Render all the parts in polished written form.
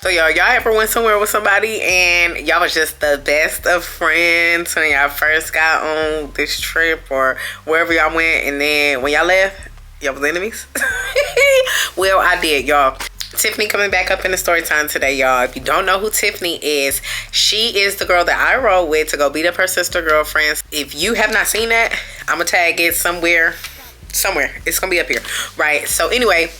So y'all ever went somewhere with somebody and y'all was just the best of friends when y'all first got on this trip or wherever y'all went, and then when y'all left, y'all was enemies? Well, I did, y'all. Tiffany coming back up in the story time today, y'all. If you don't know who Tiffany is, she is the girl that I rode with to go beat up her sister girlfriends. If you have not seen that, I'm gonna tag it somewhere. It's gonna be up here, right? So anyway,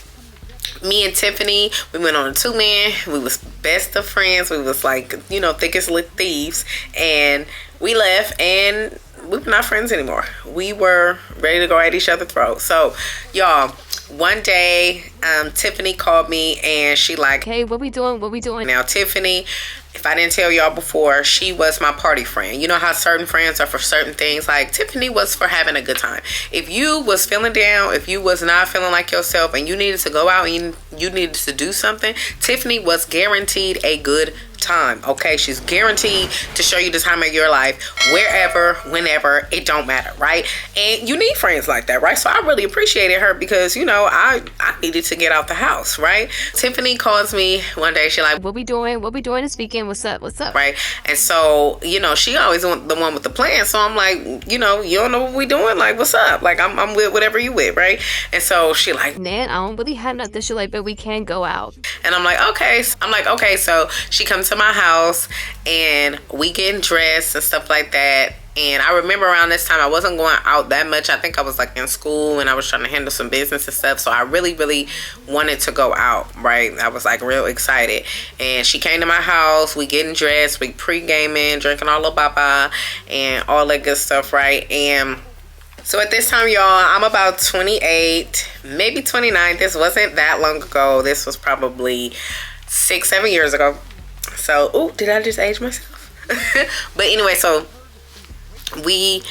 me and Tiffany, we went on a 2-man. We was best of friends. We was like, you know, thick as lit thieves. And we left and we were not friends anymore. We were ready to go at each other's throats. So, y'all, one day, Tiffany called me and she like, hey, what we doing? Now, Tiffany, if I didn't tell y'all before, she was my party friend. You know how certain friends are for certain things. Like, Tiffany was for having a good time. If you was feeling down, if you was not feeling like yourself and you needed to go out and you needed to do something, Tiffany was guaranteed a good time. Okay, she's guaranteed to show you the time of your life, wherever, whenever, it don't matter, right? And you need friends like that, right? So I really appreciated her because, you know, I needed to get out the house, right? Tiffany calls me one day. She like, what we doing this weekend? What's up? Right? And so, you know, she always want the one with the plan. So I'm like, you know, you don't know what we doing? Like, what's up? Like, I'm with whatever you with, right? And so she like, man, I don't really have nothing. She like, but we can go out. And I'm like, okay. So she comes to my house and we getting dressed and stuff like that. And I remember around this time I wasn't going out that much. I think I was like in school and I was trying to handle some business and stuff. So I really wanted to go out, right? I was like real excited. And she came to my house. We getting dressed. We pre-gaming, drinking all the baba and all that good stuff, right? And so at this time, y'all, I'm about 28, maybe 29. This wasn't that long ago. This was probably 6-7 years ago. So, ooh, did I just age myself? But anyway, so we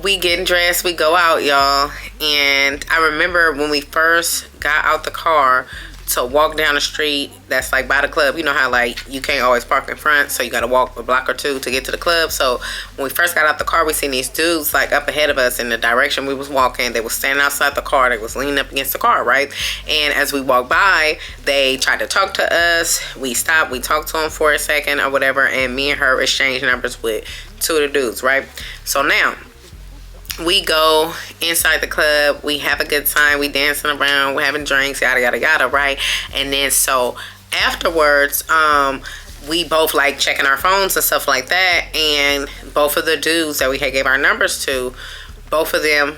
getting dressed, we go out, y'all. And I remember when we first got out the car to walk down the street that's like by the club. You know how like you can't always park in front, so you gotta walk a block or two to get to the club. So when we first got out the car, we seen these dudes like up ahead of us in the direction we was walking. They was standing outside the car. They was leaning up against the car, right? And as we walked by, they tried to talk to us. We stopped, we talked to them for a second or whatever, and me and her exchanged numbers with 2 of the dudes, right? So now we go inside the club, we have a good time, we dancing around, we're having drinks, yada yada yada, right? And then so afterwards, we both like checking our phones and stuff like that, and both of the dudes that we had gave our numbers to, both of them,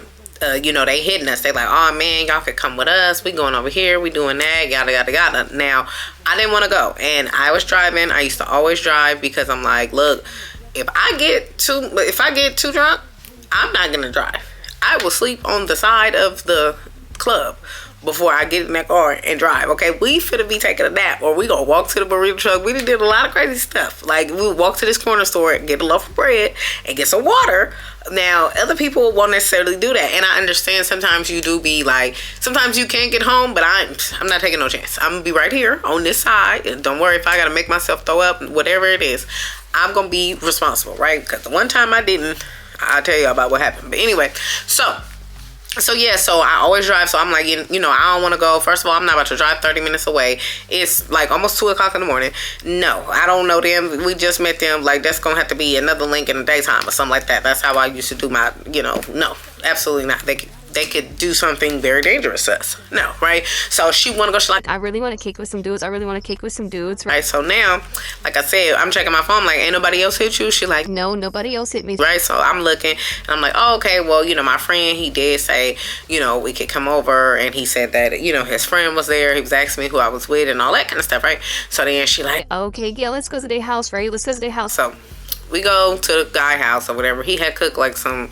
you know, they hitting us. They like, oh man, y'all could come with us, we going over here, we doing that, yada yada yada. Now I didn't want to go, and I was driving. I used to always drive because I'm like, look, if I get too drunk, I'm not gonna drive. I will sleep on the side of the club before I get in that car and drive. Okay, we finna be taking a nap, or we gonna walk to the burrito truck. We did a lot of crazy stuff. Like, we would walk to this corner store and get a loaf of bread and get some water. Now, other people won't necessarily do that, and I understand sometimes you do be like, sometimes you can't get home, but I'm not taking no chance. I'm gonna be right here on this side, and don't worry if I gotta make myself throw up, whatever it is, I'm gonna be responsible, right? Because the one time I didn't, I'll tell you about what happened. But anyway, so yeah, so I always drive. So I'm like, you know, I don't want to go. First of all, I'm not about to drive 30 minutes away. It's like almost 2 o'clock in the morning. No, I don't know them. We just met them. Like, that's going to have to be another link in the daytime or something like that. That's how I used to do my, you know, no, absolutely not. They could do something very dangerous to us. No, right? So she want to go. She's like, I really want to kick with some dudes. Right? So now, like I said, I'm checking my phone. Like, ain't nobody else hit you? She like, no, nobody else hit me. Right? So I'm looking, and I'm like, oh, okay. Well, you know, my friend, he did say, you know, we could come over, and he said that, you know, his friend was there. He was asking me who I was with and all that kind of stuff, right? So then she like, okay, yeah, let's go to their house, right? Let's go to their house. So we go to the guy house or whatever. He had cooked like some,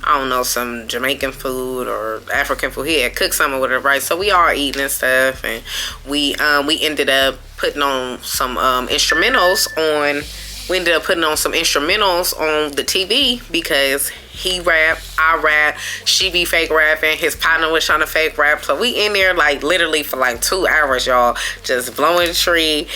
I don't know, some Jamaican food or African food. He had cooked some or whatever, right? So we all eating and stuff, and we ended up putting on some instrumentals on. We ended up putting on some instrumentals on the TV because he rap, I rap, she be fake rapping, his partner was trying to fake rap. So we in there like literally for like 2 hours, y'all, just blowing the tree,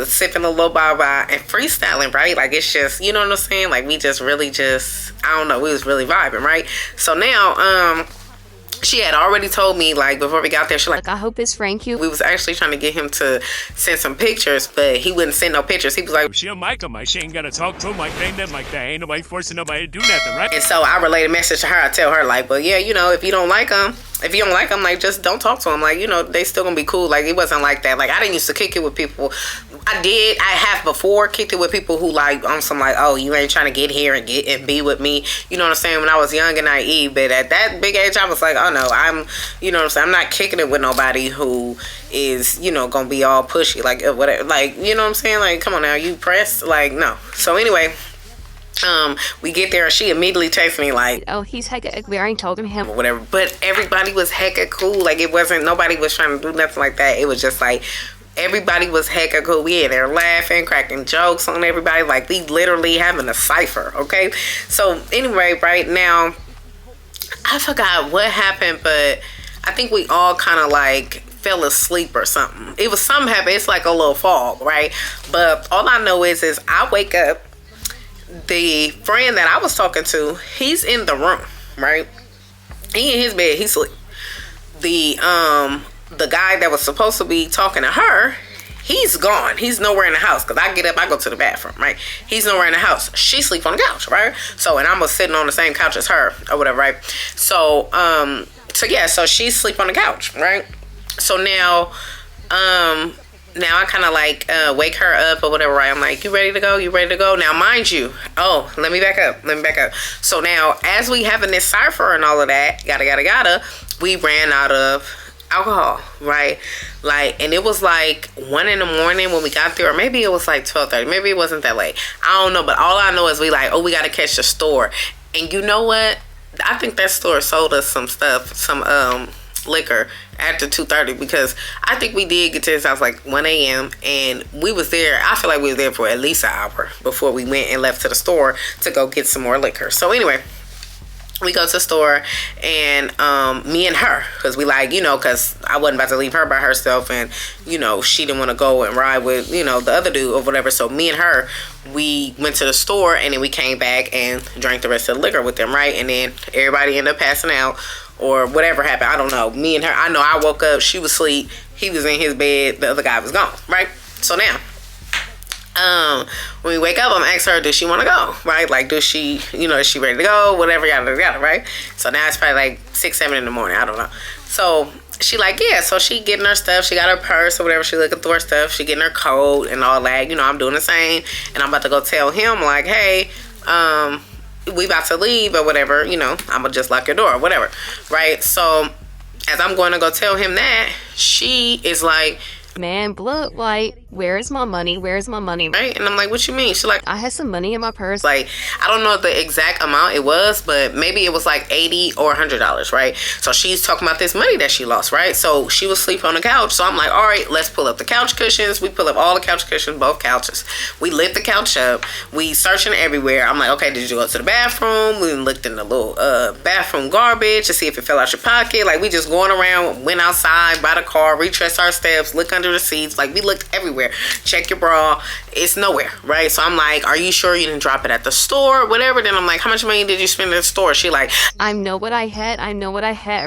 sipping a little baba and freestyling, right? Like, it's just, you know what I'm saying? Like, we just really just, I don't know, we was really vibing, right? So now, she had already told me, like, before we got there, she like, I hope it's Frank you. we was actually trying to get him to send some pictures, but he wouldn't send no pictures. He was like, she don't like him. She ain't gonna talk to him like that, like that. Ain't nobody forcing nobody to do nothing, right? and so I relayed a message to her. I tell her, like, well, yeah, you know, if you don't like him, like, just don't talk to him. Like, you know, they still gonna be cool. Like, it wasn't like that. Like, I didn't used to kick it with people. I have before kicked it with people who, like, on some, like, oh, you ain't trying to get here and be with me. You know what I'm saying? When I was young and naive. But at that big age, I was like, oh, no, you know what I'm saying? I'm not kicking it with nobody who is, you know, gonna be all pushy. Like, whatever. Like, you know what I'm saying? Like, come on now, you pressed? Like, no. So, anyway, we get there and she immediately texts me like, oh, he's hecka, we already told him or whatever. But everybody was hecka cool. Like, it wasn't, nobody was trying to do nothing like that. It was just like, everybody was hecka cool. We in there laughing, cracking jokes on everybody. Like, we literally having a cipher, okay? So, anyway, right now, I forgot what happened, but I think we all kind of, like, fell asleep or something. It was something happened. It's like a little fog, right? But all I know is I wake up. The friend that I was talking to, he's in the room, right? He in his bed, he's asleep. The guy that was supposed to be talking to her, he's gone. He's nowhere in the house. Because I get up, I go to the bathroom, right? He's nowhere in the house. She sleep on the couch, right? So, and I'm sitting on the same couch as her or whatever, right? So, so she sleep on the couch, right? So now I kind of like wake her up or whatever, right? I'm like, you ready to go? You ready to go? Now, mind you, let me back up. So now, as we having this cipher and all of that, gotta, we ran out of alcohol, right? Like, and it was like 1 a.m. when we got there, or maybe it was like 12:30. Maybe it wasn't that late. I don't know, but all I know is we like, we gotta catch the store. And you know what? I think that store sold us some stuff, some liquor after 2:30, because I think we did get to his house like 1 a.m. and we was there. I feel like we was there for at least an hour before we went and left to the store to go get some more liquor. So anyway, we go to the store and me and her, because we like, you know, because I wasn't about to leave her by herself, and you know, she didn't want to go and ride with, you know, the other dude or whatever. So me and her, we went to the store and then we came back and drank the rest of the liquor with them, right? And then everybody ended up passing out or whatever happened. I don't know. Me and her, I know I woke up, she was asleep, he was in his bed, the other guy was gone, right? So now, when we wake up, I'm asking her, does she want to go, right? Like, does she, you know, is she ready to go, whatever, yada, right? So now it's probably like 6, 7 in the morning, I don't know. So she like, yeah, so she getting her stuff, she got her purse or whatever, she looking through her stuff, she getting her coat and all that, you know, I'm doing the same, and I'm about to go tell him, like, hey, we about to leave or whatever, you know, I'm gonna just lock your door or whatever, right? So as I'm going to go tell him that, she is like, man, blood light, where's my money? Right? And I'm like, what you mean? She's like, I had some money in my purse. Like, I don't know the exact amount it was, but maybe it was like $80 or $100, right? So she's talking about this money that she lost, right? So she was asleep on the couch. So I'm like, all right, let's pull up the couch cushions. We pull up all the couch cushions, both couches. We lift the couch up. We searching everywhere. I'm like, okay, did you go to the bathroom? We looked in the little bathroom garbage to see if it fell out your pocket. Like, we just going around, went outside, by the car, retraced our steps, look under the seats. Like, we looked everywhere. Check your bra. It's nowhere, right? So I'm like, are you sure you didn't drop it at the store? Whatever. Then I'm like, how much money did you spend at the store? She like, I know what I had.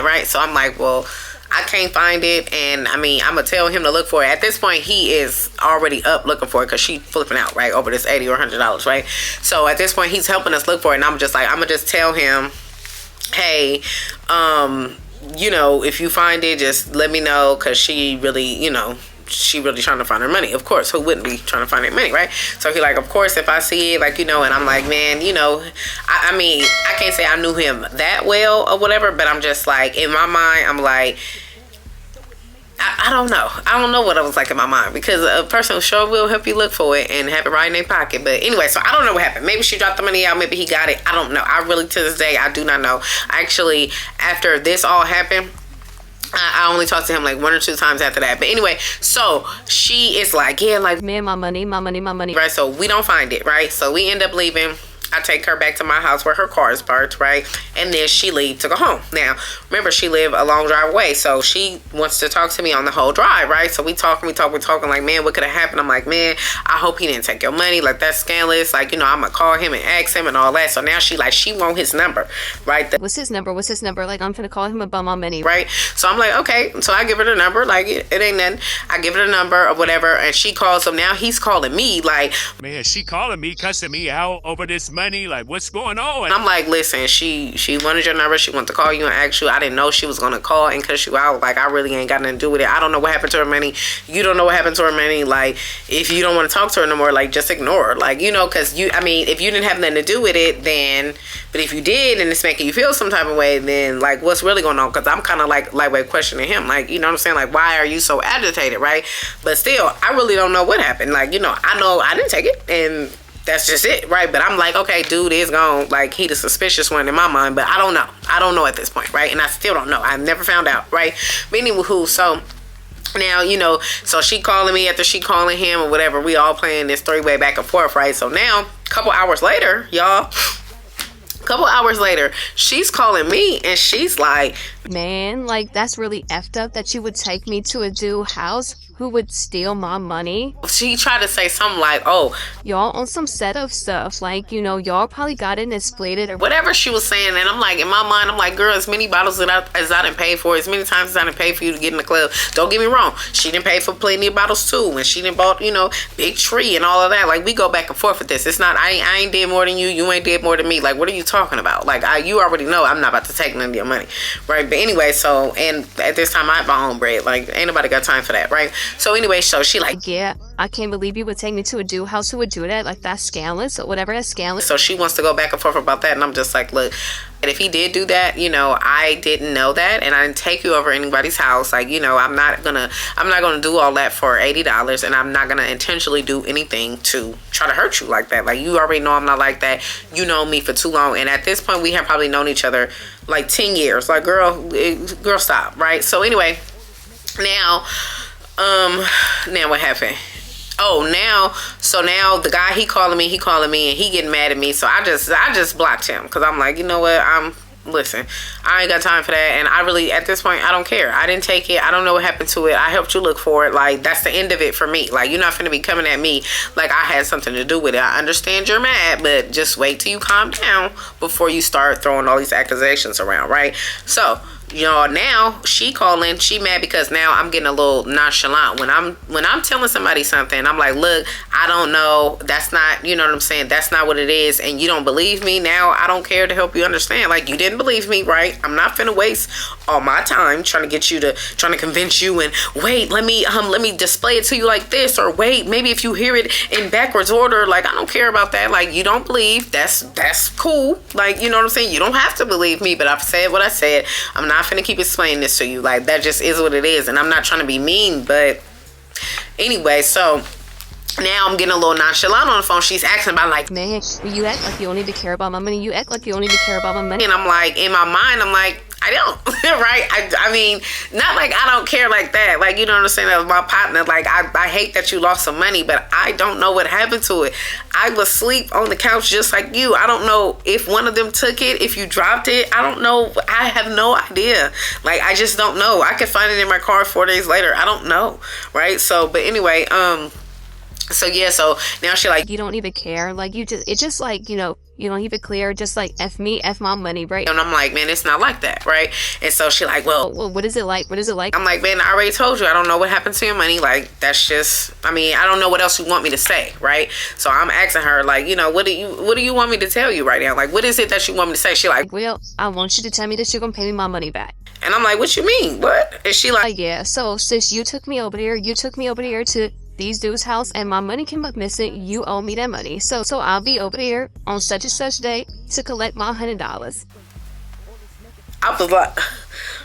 Right? So I'm like, well, I can't find it. And I mean, I'm going to tell him to look for it. At this point, he is already up looking for it because she flipping out, right? Over this $80 or $100, right? So at this point, he's helping us look for it. And I'm just like, I'm going to just tell him, hey, you know, if you find it, just let me know, because she really, you know, she really trying to find her money. Of course, who wouldn't be trying to find their money, right? So he like, of course, if I see it, like, you know, and I'm like, man, you know, I mean, I can't say I knew him that well or whatever, but I'm just like, in my mind, I'm like, I don't know. I don't know what I was like in my mind, because a person sure will help you look for it and have it right in their pocket. But anyway, so I don't know what happened. Maybe she dropped the money out. Maybe he got it. I don't know. I really, to this day, I do not know. Actually, after this all happened, I only talked to him like 1 or 2 times after that. But anyway, so she is like, yeah, like, Man, my money. right? So we don't find it, right? So we end up leaving. I take her back to my house where her car is parked, right? And then she leaves to go home. Now, remember, she lived a long drive away, so she wants to talk to me on the whole drive, right? So we're talking, like, man, what could have happened? I'm like, man, I hope he didn't take your money. Like, that's scandalous. Like, you know, I'm gonna call him and ask him and all that. So now she want his number, right? What's his number? Like, I'm gonna call him about my money. Right? So I'm like, okay. So I give her the number. Like, it ain't nothing. I give her the number or whatever, and she calls him. Now he's calling me, like, Man, she calling me, cussing me out over this money. Like, what's going on? and I'm like, listen, she wanted your number. She wanted to call you and ask you. I didn't know she was gonna call and cuss you out. Like, I really ain't got nothing to do with it. I don't know what happened to her money. You don't know what happened to her money. Like, if you don't want to talk to her no more, like, just ignore her. Like, you know, because if you didn't have nothing to do with it, then, but if you did and it's making you feel some type of way, then, like, what's really going on? Because I'm kind of like questioning him. Like, you know what I'm saying? Like, why are you so agitated, right? But still, I really don't know what happened. Like, you know I didn't take it, and that's just it, right? But I'm like, okay, dude is gone. Like, he the suspicious one in my mind, but I don't know at this point, right? And I still don't know. I've never found out, right? But anywho, so now, you know, so she calling me after she calling him or whatever. We all playing this three-way back and forth, right? So now, a couple hours later, she's calling me and she's like, Man, like, that's really effed up that you would take me to a dude house who would steal my money. she tried to say something like, oh, Y'all on some set of stuff. Like, you know, y'all probably got it and split it or whatever she was saying. And I'm like, in my mind, I'm like, girl, as many bottles as I didn't pay for, as many times as I didn't pay for you to get in the club. Don't get me wrong, she didn't pay for plenty of bottles too, and she didn't bought, you know, big tree and all of that. Like, we go back and forth with this. It's not, I ain't did more than you, you ain't did more than me. Like, what are you talking about? Like, you already know I'm not about to take none of your money, right? But anyway, so, and at this time I have my own bread. Like, ain't nobody got time for that, right? So anyway, so she like, yeah, I can't believe you would take me to a dude house who would do that. Like, that's scandalous or whatever, that's scandalous. so she wants to go back and forth about that, and I'm just like, look, and if he did do that, you know, I didn't know that, and I didn't take you over anybody's house. Like, you know, I'm not gonna do all that for $80, and I'm not gonna intentionally do anything to try to hurt you like that. Like, you already know I'm not like that. You know me for too long, and at this point we have probably known each other like 10 years. Like, girl, stop, right? So anyway, now what happened? Oh, now the guy, he calling me and he getting mad at me. So I just blocked him, because I'm like, you know what, listen, I ain't got time for that. And I really, at this point, I don't care. I didn't take it. I don't know what happened to it. I helped you look for it. Like, that's the end of it for me. Like, you're not finna be coming at me like I had something to do with it. I understand you're mad, but just wait till you calm down before you start throwing all these accusations around, right? So, you know, now she calling, she mad because now I'm getting a little nonchalant when I'm telling somebody something. I'm like, look, I don't know, that's not, you know what I'm saying, that's not what it is, and you don't believe me. Now I don't care to help you understand. Like, you didn't believe me, right? I'm not finna waste all my time trying to convince you and wait, let me display it to you like this, or wait, maybe if you hear it in backwards order. Like, I don't care about that. Like, you don't believe, that's cool. Like, you know what I'm saying, you don't have to believe me, but I've said what I said. I'm not finna keep explaining this to you. Like, that just is what it is, and I'm not trying to be mean. But anyway, so now I'm getting a little nonchalant on the phone. She's asking about, like, Man, you act like you don't even care about my money. You act like you don't even care about my money. and I'm like, in my mind, I'm like, I don't, right? I mean, not like I don't care like that. Like, you know what I'm saying? As my partner, like, I hate that you lost some money, but I don't know what happened to it. I was asleep on the couch just like you. I don't know if one of them took it, if you dropped it. I don't know. I have no idea. Like, I just don't know. I could find it in my car 4 days later. I don't know, right? So, but anyway, so yeah, so now she like, You don't even care. Like, it's just like, you know, you don't even clear. Just like, F me, F my money, right? and I'm like, man, it's not like that, right? And so she like, well, What is it like? What is it like? I'm like, man, I already told you, I don't know what happened to your money. Like, that's just, I mean, I don't know what else you want me to say, right? So I'm asking her, like, you know, what do you want me to tell you right now? Like, what is it that you want me to say? She like, Well, I want you to tell me that you're gonna pay me my money back. and I'm like, what you mean? What? And she like, Yeah, so sis, you took me over there to these dudes' house, and my money came up missing. You owe me that money. So I'll be over there on such and such date to collect my $100. I was like,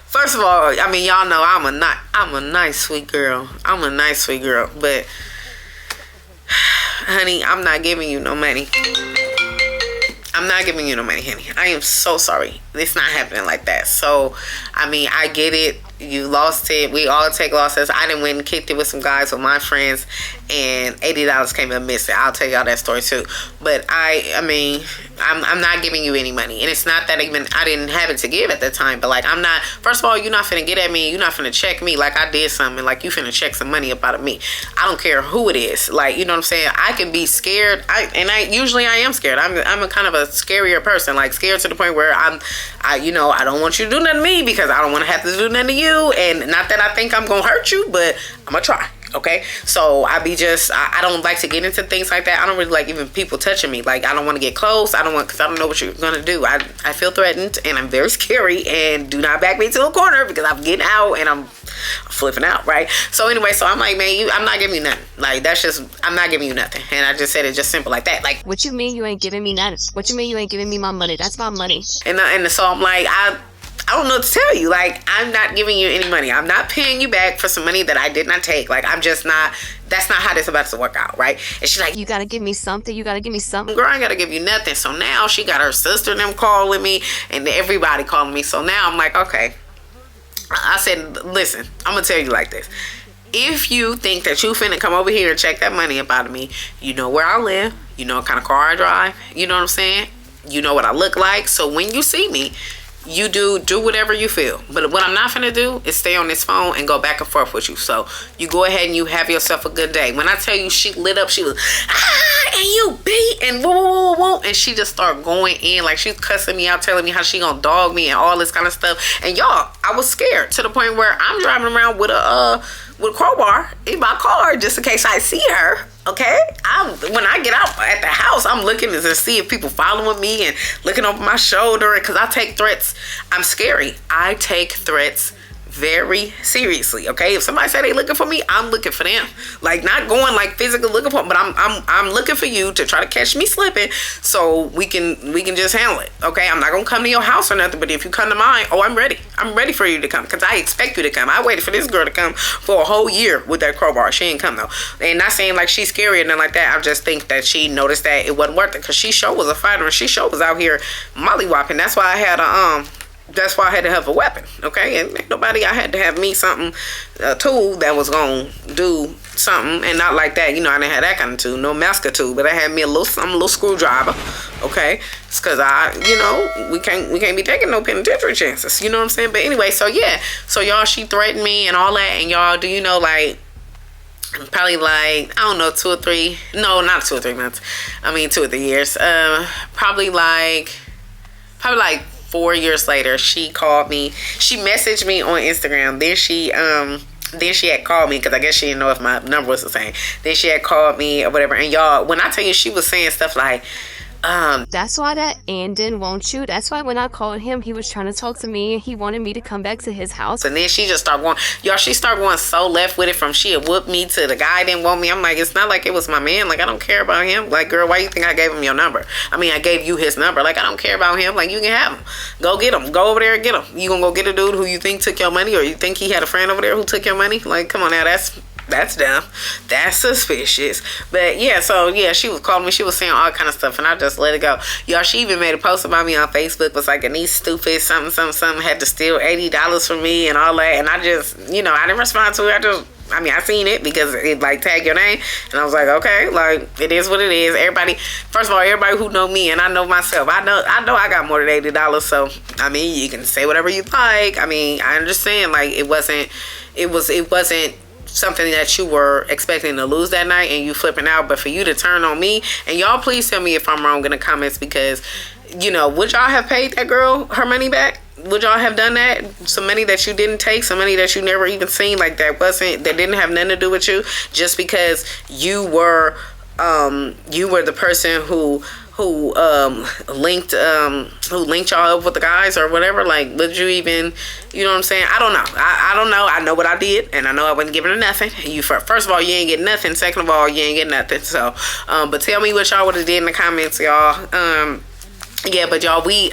first of all, I mean, y'all know I'm a nice, sweet girl. I'm a nice, sweet girl, but honey, I'm not giving you no money. I'm not giving you no money, honey. I am so sorry. It's not happening like that. So, I mean, I get it. You lost it. We all take losses. I done went and kicked it with some guys with my friends, and $80 came up missing. I'll tell y'all that story too. But I mean, I'm not giving you any money. And it's not that even I didn't have it to give at the time, but like, I'm not, first of all, you're not finna get at me, you're not finna check me like I did something, like you finna check some money up out of me. I don't care who it is. Like, you know what I'm saying? I can be scared. Usually I am scared. I'm a kind of a scarier person, like scared to the point where I don't want you to do nothing to me because I don't want to have to do nothing to you. And not that I think I'm gonna hurt you, but I'm gonna try. Okay, so I don't like to get into things like that. I don't really like even people touching me. Like, I don't want to get close. Because I don't know what you're gonna do. I feel threatened and I'm very scary, and do not back me to a corner because I'm getting out and I'm flipping out, right? So anyway, so I'm like, man, I'm not giving you nothing. Like, I'm not giving you nothing. And I just said it just simple like that. Like, what you mean you ain't giving me nothing? What you mean you ain't giving me my money? That's my money. And so I'm like, I don't know what to tell you. Like, I'm not giving you any money. I'm not paying you back for some money that I did not take. Like, I'm just not, that's not how this is about to work out, right? And she's like, you gotta give me something. You gotta give me something. Girl, I ain't gotta give you nothing. So now she got her sister and them calling me and everybody calling me. So now I'm like, okay. I said, listen, I'm gonna tell you like this. If you think that you finna come over here and check that money up out of me, you know where I live. You know what kind of car I drive. You know what I'm saying? You know what I look like. So when you see me, you do whatever you feel. But what I'm not gonna do is stay on this phone and go back and forth with you. So you go ahead and you have yourself a good day. When I tell you she lit up, she was, and you beat, and whoa, whoa, whoa, and she just started going in, like she's cussing me out, telling me how she gonna dog me and all this kind of stuff. And y'all, I was scared to the point where I'm driving around with a crowbar in my car just in case I see her. Okay, when I get out at the house, I'm looking to see if people following me and looking over my shoulder, because I take threats. I'm scary. I take threats very seriously. Okay, if somebody say they looking for me, I'm looking for them. Like, not going like physically looking for them, but I'm looking for you to try to catch me slipping, so we can just handle it. Okay, I'm not gonna come to your house or nothing, but if you come to mine, I'm ready for you to come, because I expect you to come. I waited for this girl to come for a whole year with that crowbar. She ain't come though. And not saying like she's scary or nothing like that. I just think that she noticed that it wasn't worth it, because she sure was a fighter and she sure was out here mollywhopping. That's why I had to have a weapon, okay? And ain't nobody, I had to have me something, a tool that was gonna do something, and not like that, you know, I didn't have that kind of tool, no masker tool, but I had me a little screwdriver, okay? It's cause we can't be taking no penitentiary chances, you know what I'm saying? But anyway, so yeah, so y'all, she threatened me and all that, and y'all, do you know, like, probably like, I don't know, 2 or 3, no, not 2 or 3 months, I mean 2 or 3 years, probably like 4 years later, she called me. She messaged me on Instagram. Then she had called me, because I guess she didn't know if my number was the same. Then she had called me or whatever. And y'all, when I tell you, she was saying stuff like, that's why that Andon won't you. That's why when I called him, he was trying to talk to me. He wanted me to come back to his house. And then she just started going, y'all, she started going so left with it, from she had whooped me to the guy didn't want me. I'm like, it's not like it was my man. Like, I don't care about him. Like, girl, why you think I gave him your number? I mean, I gave you his number. Like, I don't care about him. Like, you can have him. Go get him. Go over there and get him. You gonna go get a dude who you think took your money, or you think he had a friend over there who took your money? Like, come on now, that's dumb. That's suspicious. But yeah, so yeah, she was calling me. She was saying all kind of stuff, and I just let it go. Y'all, she even made a post about me on Facebook. Was like, Anaise stupid, something, had to steal $80 from me and all that. And I just, I didn't respond to it. I seen it because it like tagged your name, and I was like, okay, like, it is what it is. Everybody, first of all, everybody who know me and I know myself, I know I got more than $80. So I mean, you can say whatever you like. I mean, I understand, like, it wasn't something that you were expecting to lose that night and you flipping out, but for you to turn on me, and y'all please tell me if I'm wrong in the comments, because would y'all have paid that girl her money back? Would y'all have done that? Some money that you didn't take, some money that you never even seen, like that didn't have nothing to do with you, just because you were the person who linked y'all up with the guys or whatever. Like, would you even, you know what I'm saying? I don't know. I don't know. I know what I did, and I know I wasn't giving her nothing. First of all, you ain't getting nothing. Second of all, you ain't getting nothing. So, but tell me what y'all would have did in the comments, y'all. Yeah, but y'all, we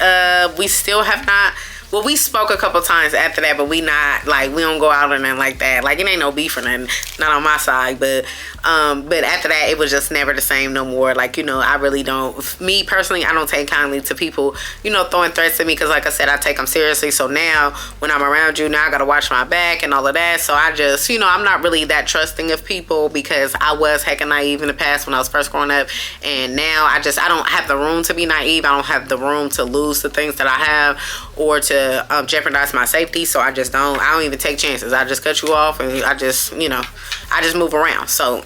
still have not. Well, we spoke a couple times after that, but we don't go out or nothing like that. Like, it ain't no beef or nothing. Not on my side, but But after that, it was just never the same no more. Like, you know, I really don't, me personally, I don't take kindly to people, you know, throwing threats at me, because like I said, I take them seriously. So now when I'm around you, now I gotta watch my back and all of that. So I just, you know, I'm not really that trusting of people, because I was heckin' naive in the past when I was first growing up, and now I don't have the room to be naive. I don't have the room to lose the things that I have, or to jeopardize my safety. So I don't even take chances. I just cut you off, and I just, you know, I just move around. So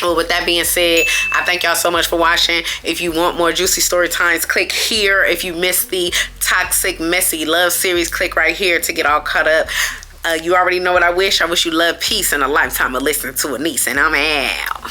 well, with that being said, I thank y'all so much for watching. If you want more juicy story times, click here. If you missed the toxic messy love series, click right here to get all caught up. You already know what I wish. I wish you love, peace, and a lifetime of listening to Anaise, and I'm out.